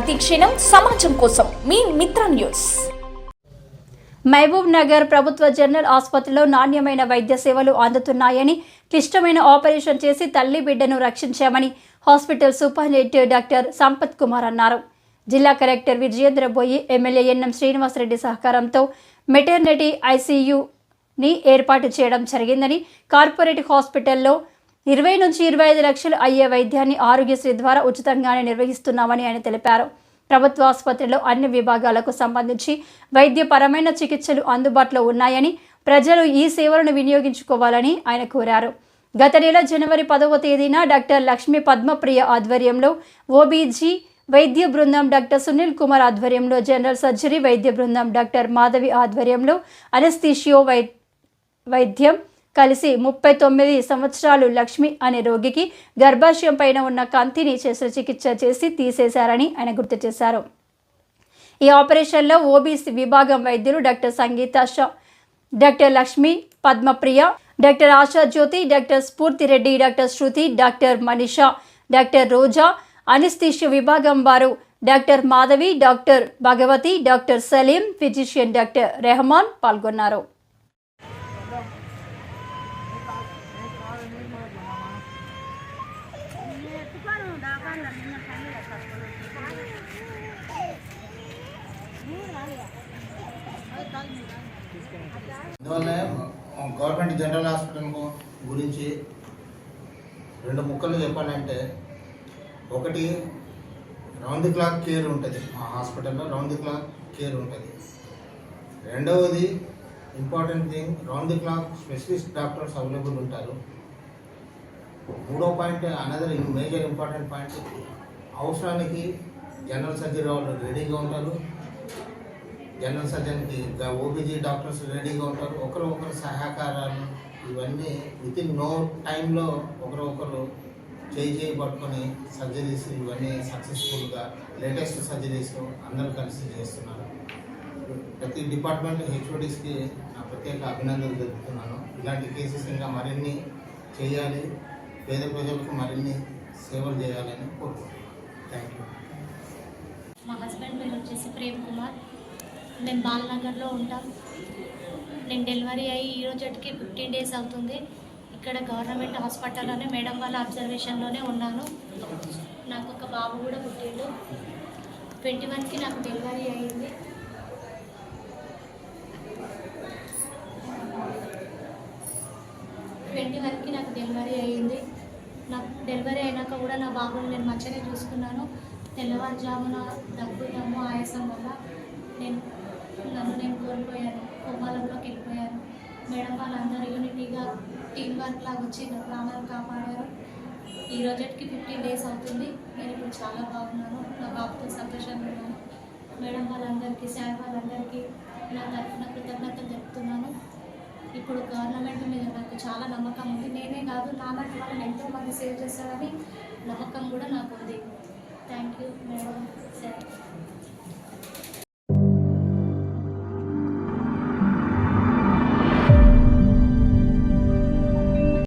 ప్రతి క్షణం సమాజం కోసం మీ మిత్ర న్యూస్. మహబూబ్ నగర్ ప్రభుత్వ జనరల్ ఆసుపత్రిలో నాణ్యమైన వైద్య సేవలు అందుతున్నాయని, క్లిష్టమైన ఆపరేషన్ చేసి తల్లి బిడ్డను రక్షించామని hospital superintendent doctor Sampath Kumar అన్నారు. జిల్లా కలెక్టర్ విజయేంద్ర బోయి, ఎమ్మెల్యే ఎన్ఎం శ్రీనివాసరెడ్డి సహకారంతో మెటర్నిటీ ఐసీయూని ఏర్పాటు చేయడం జరిగిందని, కార్పొరేట్ హాస్పిటల్లో 20 నుంచి 25 లక్షలు అయ్యే వైద్యాన్ని ఆరోగ్యశ్రీ ద్వారా ఉచితంగానే నిర్వహిస్తున్నామని ఆయన తెలిపారు. ప్రభుత్వ ఆసుపత్రిలో అన్ని విభాగాలకు సంబంధించి వైద్యపరమైన చికిత్సలు అందుబాటులో ఉన్నాయని, ప్రజలు ఈ సేవలను వినియోగించుకోవాలని ఆయన కోరారు. గత నెల జనవరి 10వ తేదీన డాక్టర్ లక్ష్మీ పద్మప్రియ ఆధ్వర్యంలో ఓబీజీ వైద్య బృందం, డాక్టర్ సునీల్ కుమార్ ఆధ్వర్యంలో జనరల్ సర్జరీ వైద్య బృందం, డాక్టర్ మాధవి ఆధ్వర్యంలో అనస్థీషియో వైద్యం కలిసి 39 సంవత్సరాలు లక్ష్మి అనే రోగికి గర్భాశయం పైన ఉన్న కంతిని శస్త్రచికిత్స చేసి తీసేశారని ఆయన గుర్తు చేశారు. ఈ ఆపరేషన్లో ఓబీసీ విభాగం వైద్యులు doctor Sangeetha Shah, doctor Lakshmi Padmapriya, doctor Asha Jyothi, doctor Spoorthi Reddy, doctor Sruthi, doctor Manisha, doctor Roja, anaesthesia విభాగం వారు doctor Madhavi, doctor Bhagavathi, doctor Saleem, physician doctor Rehman పాల్గొన్నారు. అందువల్ల గవర్నమెంట్ జనరల్ హాస్పిటల్ గురించి 2 ముక్కలు చెప్పాలంటే, ఒకటి రౌండ్ ది క్లాక్ కేర్ ఉంటుంది, మా హాస్పిటల్లో రౌండ్ ది క్లాక్ కేర్ ఉంటుంది. రెండవది important thing, round the clock specialist doctors available ఉంటారు. మూడో point, another major important point, అవసరానికి జనరల్ సర్జరీ వాళ్ళు రెడీగా ఉంటారు. జనరల్ సర్జన్కి ఓబీజీ డాక్టర్స్ రెడీగా ఉంటారు. ఒకరు సహకారాలు ఇవన్నీ వితిన్ నో టైంలో ఒకరు చేయి పట్టుకొని సర్జరీస్ ఇవన్నీ సక్సెస్ఫుల్గా లేటెస్ట్ సర్జరీస్ అందరూ కలిసి చేస్తున్నారు. ప్రతి డిపార్ట్మెంట్ హెచ్ఓడీస్కి నా ప్రత్యేక అభినందనలు తెలుపుతున్నాను. ఇలాంటి కేసెస్ ఇంకా మరిన్ని చేయాలి, పేద ప్రజలకు మరిన్ని సేవలు చేయాలని కోరుకుంటున్నాను. Thank you. మా హస్బెండ్ పేరు వచ్చేసి ప్రేమ్ కుమార్. మేము బాలనగర్లో ఉంటాం. నేను డెలివరీ అయ్యి ఈ రోజుకి 15 days అవుతుంది. ఇక్కడ గవర్నమెంట్ హాస్పిటల్లోనే మేడం వాళ్ళ అబ్జర్వేషన్లోనే ఉన్నాను. నాకు ఒక బాబు కూడా పుట్టిండు. 21కి నాకు డెలివరీ అయ్యింది. నాకు డెలివరీ అయినాక కూడా నా బాబుని నేను మంచిగానే చూసుకున్నాను. తెల్లవారుజామున దగ్గుతాము ఆయాసం వల్ల నన్ను నేను కోల్పోయాను, కోమాలంలోకి వెళ్ళిపోయాను. మేడం వాళ్ళందరూ యూనిటీగా టీం వర్క్ లాగా వచ్చి నా ప్రాణాలు కాపాడారు. ఈ రోజుకి 15 days అవుతుంది. నేను ఇప్పుడు చాలా బాగున్నాను, నా బాబుతో సంతోషంగా ఉన్నాను. మేడం వాళ్ళందరికీ, సార్ వాళ్ళందరికీ నా తరఫున కృతజ్ఞతలు చెప్తున్నాను. ఇప్పుడు గవర్నమెంట్ మీద నాకు చాలా నమ్మకం ఉంది. నేనే కాదు, నాలాంటి వాళ్ళని ఎంతోమంది సేవ్ చేస్తారని నమ్మకం కూడా నాకు ఉంది. Thank you madam, sir.